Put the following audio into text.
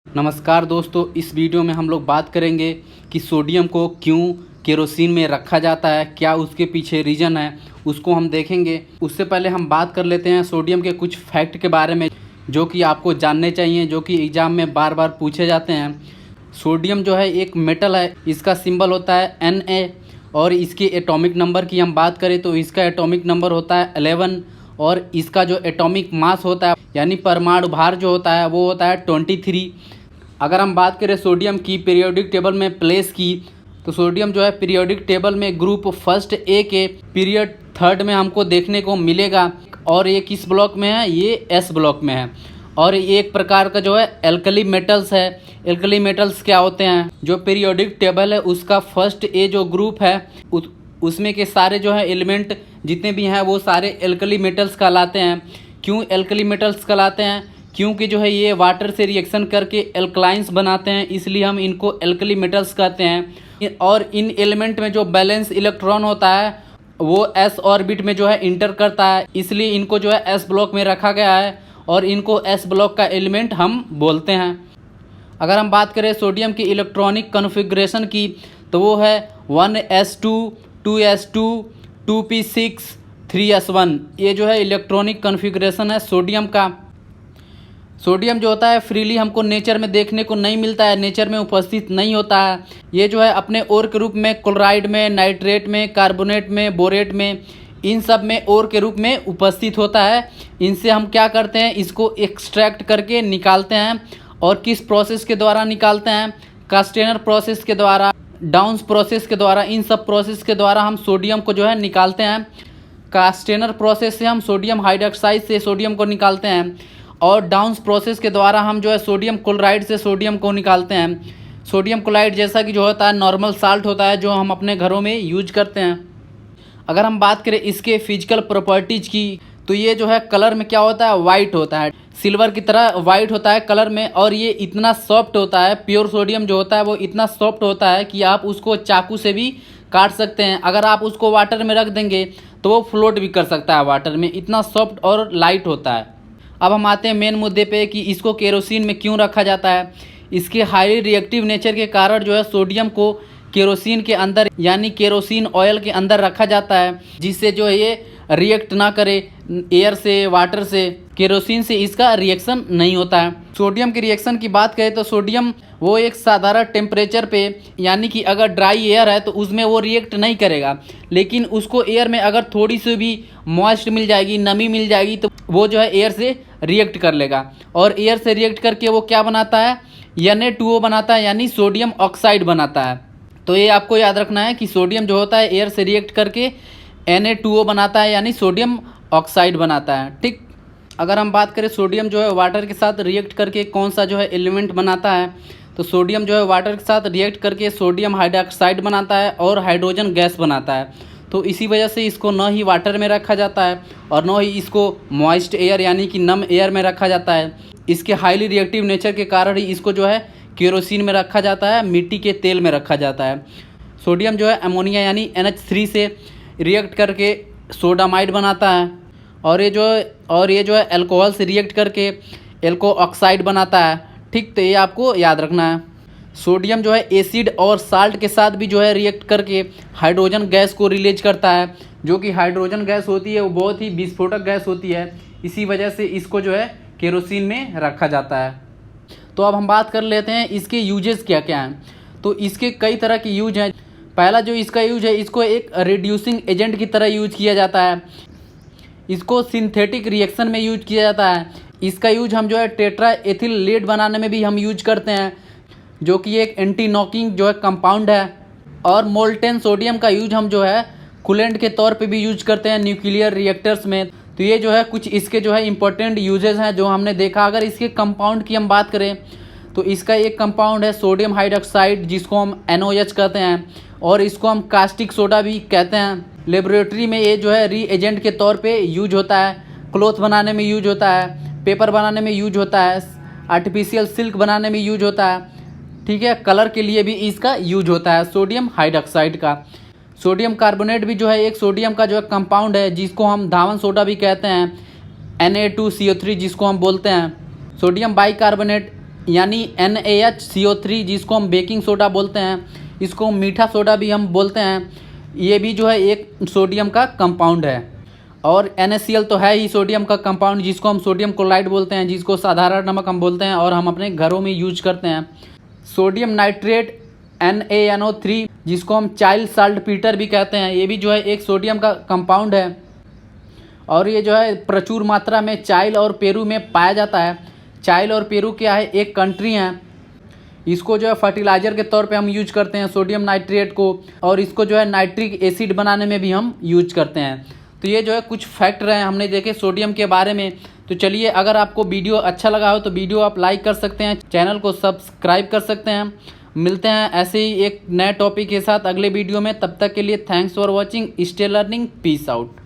नमस्कार दोस्तों, इस वीडियो में हम लोग बात करेंगे कि सोडियम को क्यों केरोसिन में रखा जाता है, क्या उसके पीछे रीज़न है, उसको हम देखेंगे। उससे पहले हम बात कर लेते हैं सोडियम के कुछ फैक्ट के बारे में जो कि आपको जानने चाहिए, जो कि एग्ज़ाम में बार बार पूछे जाते हैं। सोडियम जो है एक मेटल है, इसका सिंबल होता है Na और इसके एटॉमिक नंबर की हम बात करें तो इसका एटॉमिक नंबर होता है 11 और इसका जो एटॉमिक मास होता है यानी परमाणु भार जो होता है वो होता है 23। अगर हम बात करें सोडियम की पीरियोडिक टेबल में प्लेस की, तो सोडियम जो है पीरियोडिक टेबल में ग्रुप फर्स्ट ए के पीरियड थर्ड में हमको देखने को मिलेगा। और ये किस ब्लॉक में है? ये एस ब्लॉक में है। और ये एक प्रकार का जो है एल्कली मेटल्स है। एल्कली मेटल्स क्या होते हैं? जो पीरियोडिक टेबल है उसका फर्स्ट ए जो ग्रुप है उसमें के सारे जो है एलिमेंट जितने भी हैं वो सारे एल्कली मेटल्स कहलाते हैं। क्यों एल्कली मेटल्स कहलाते हैं? क्योंकि जो है ये वाटर से रिएक्शन करके एल्कलाइंस बनाते हैं, इसलिए हम इनको एल्कली मेटल्स कहते हैं। और इन एलिमेंट में जो बैलेंस इलेक्ट्रॉन होता है वो एस ऑर्बिट में जो है इंटर करता है, इसलिए इनको जो है एस ब्लॉक में रखा गया है और इनको एस ब्लॉक का एलिमेंट हम बोलते हैं। अगर हम बात करें सोडियम की इलेक्ट्रॉनिक कॉन्फ़िगरेशन की, तो वो है 1s2 2s2 2p6 3s1। ये जो है इलेक्ट्रॉनिक कॉन्फ़िगरेशन है सोडियम का। सोडियम जो होता है फ्रीली हमको नेचर में देखने को नहीं मिलता है, नेचर में उपस्थित नहीं होता है। ये जो है अपने ओर के रूप में क्लोराइड में, नाइट्रेट में, कार्बोनेट में, बोरेट में, इन सब में ओर के रूप में उपस्थित होता है। इनसे हम क्या करते हैं? इसको एक्सट्रैक्ट करके निकालते हैं। और किस प्रोसेस के द्वारा निकालते हैं? कास्टेनर प्रोसेस के द्वारा, डाउन्स प्रोसेस के द्वारा। इन सब प्रोसेस के द्वारा हम सोडियम को जो है निकालते हैं। कास्टेनर प्रोसेस से हम सोडियम हाइड्रोक्साइड से सोडियम को निकालते हैं और डाउन्स प्रोसेस के द्वारा हम जो है सोडियम क्लोराइड से सोडियम को निकालते हैं। सोडियम क्लोराइड जैसा कि जो होता है नॉर्मल साल्ट होता है जो हम अपने घरों में यूज करते हैं। अगर हम बात करें इसके फिजिकल प्रॉपर्टीज की, तो ये जो है कलर में क्या होता है? वाइट होता है, सिल्वर की तरह वाइट होता है कलर में। और ये इतना सॉफ्ट होता है, प्योर सोडियम जो होता है वो इतना सॉफ्ट होता है कि आप उसको चाकू से भी काट सकते हैं। अगर आप उसको वाटर में रख देंगे तो वो फ्लोट भी कर सकता है वाटर में, इतना सॉफ्ट और लाइट होता है। अब हम आते हैं मेन मुद्दे पे कि इसको केरोसिन में क्यों रखा जाता है। इसके हाईली रिएक्टिव नेचर के कारण जो है सोडियम को केरोसिन के अंदर यानी केरोसिन ऑयल के अंदर रखा जाता है, जिससे जो है ये रिएक्ट ना करे एयर से, वाटर से। केरोसिन से इसका रिएक्शन नहीं होता है। सोडियम के रिएक्शन की बात करें तो सोडियम वो एक साधारण टेम्परेचर पे, यानी कि अगर ड्राई एयर है तो उसमें वो रिएक्ट नहीं करेगा, लेकिन उसको एयर में अगर थोड़ी सी भी मॉइस्ट मिल जाएगी, नमी मिल जाएगी, तो वो जो है एयर से रिएक्ट कर लेगा। और एयर से रिएक्ट करके वो क्या बनाता है? Na2O बनाता है, यानी सोडियम ऑक्साइड बनाता है। तो ये आपको याद रखना है कि सोडियम जो होता है एयर से रिएक्ट करके Na2O बनाता है, यानी सोडियम ऑक्साइड बनाता है। ठीक। अगर हम बात करें सोडियम जो है वाटर के साथ रिएक्ट करके कौन सा जो है एलिमेंट बनाता है, तो सोडियम जो है वाटर के साथ रिएक्ट करके सोडियम हाइड्रोक्साइड बनाता है और हाइड्रोजन गैस बनाता है। तो इसी वजह से इसको न ही वाटर में रखा जाता है और न ही इसको मॉइस्ट एयर यानी कि नम एयर में रखा जाता है। इसके हाईली रिएक्टिव नेचर के कारण ही इसको जो है केरोसिन में रखा जाता है, मिट्टी के तेल में रखा जाता है। सोडियम जो है अमोनिया यानी NH3 से रिएक्ट करके सोडामाइड बनाता है और ये जो है अल्कोहल से रिएक्ट करके एल्को ऑक्साइड बनाता है। ठीक। तो ये आपको याद रखना है। सोडियम जो है एसिड और साल्ट के साथ भी जो है रिएक्ट करके हाइड्रोजन गैस को रिलीज करता है, जो कि हाइड्रोजन गैस होती है वो बहुत ही विस्फोटक गैस होती है। इसी वजह से इसको जो है केरोसिन में रखा जाता है। तो अब हम बात कर लेते हैं इसके यूजेस क्या क्या हैं। तो इसके कई तरह के यूज हैं। पहला जो इसका यूज है, इसको एक रिड्यूसिंग एजेंट की तरह यूज किया जाता है। इसको सिंथेटिक रिएक्शन में यूज किया जाता है। इसका यूज हम जो है टेट्रा एथिल लेड बनाने में भी हम यूज करते हैं, जो कि एक एंटी नॉकिंग जो है कंपाउंड है। और मोल्टेन सोडियम का यूज हम जो है कूलेंट के तौर पे भी यूज करते हैं न्यूक्लियर रिएक्टर्स में। तो ये जो है कुछ इसके जो है इंपॉर्टेंट यूजेस हैं जो हमने देखा। अगर इसके कंपाउंड की हम बात करें तो इसका एक कंपाउंड है सोडियम हाइड्रोक्साइड, जिसको हम NOH कहते हैं और इसको हम कास्टिक सोडा भी कहते हैं। लेबोरेटरी में ये जो है रीएजेंट के तौर पे यूज होता है, क्लॉथ बनाने में यूज होता है, पेपर बनाने में यूज होता है, आर्टिफिशियल सिल्क बनाने में यूज होता है। ठीक है। कलर के लिए भी इसका यूज होता है सोडियम हाइड्रोक्साइड का। सोडियम कार्बोनेट भी जो है एक सोडियम का जो है कंपाउंड है, जिसको हम धावन सोडा भी कहते हैं। Na2CO3 जिसको हम बोलते हैं, सोडियम बाइकार्बोनेट यानी NaHCO3 जिसको हम बेकिंग सोडा बोलते हैं, इसको मीठा सोडा भी हम बोलते हैं। ये भी जो है एक सोडियम का कंपाउंड है। और NaCl तो है ही सोडियम का कंपाउंड, जिसको हम सोडियम क्लोराइड बोलते हैं, जिसको साधारण नमक हम बोलते हैं और हम अपने घरों में यूज करते हैं। सोडियम नाइट्रेट NaNO3 जिसको हम चाइल्ड साल्ट पीटर भी कहते हैं, ये भी जो है एक सोडियम का कंपाउंड है और ये जो है प्रचुर मात्रा में चाइल और पेरू में पाया जाता है। चाइल और पेरू क्या है, एक कंट्री हैं। इसको जो है फर्टिलाइज़र के तौर पे हम यूज करते हैं सोडियम नाइट्रेट को, और इसको जो है नाइट्रिक एसिड बनाने में भी हम यूज करते हैं। तो ये जो है कुछ फैक्ट रहे हमने देखे सोडियम के बारे में। तो चलिए, अगर आपको वीडियो अच्छा लगा हो तो वीडियो आप लाइक कर सकते हैं, चैनल को सब्सक्राइब कर सकते हैं। मिलते हैं ऐसे ही एक नए टॉपिक के साथ अगले वीडियो में। तब तक के लिए thanks for watching, stay learning, peace out.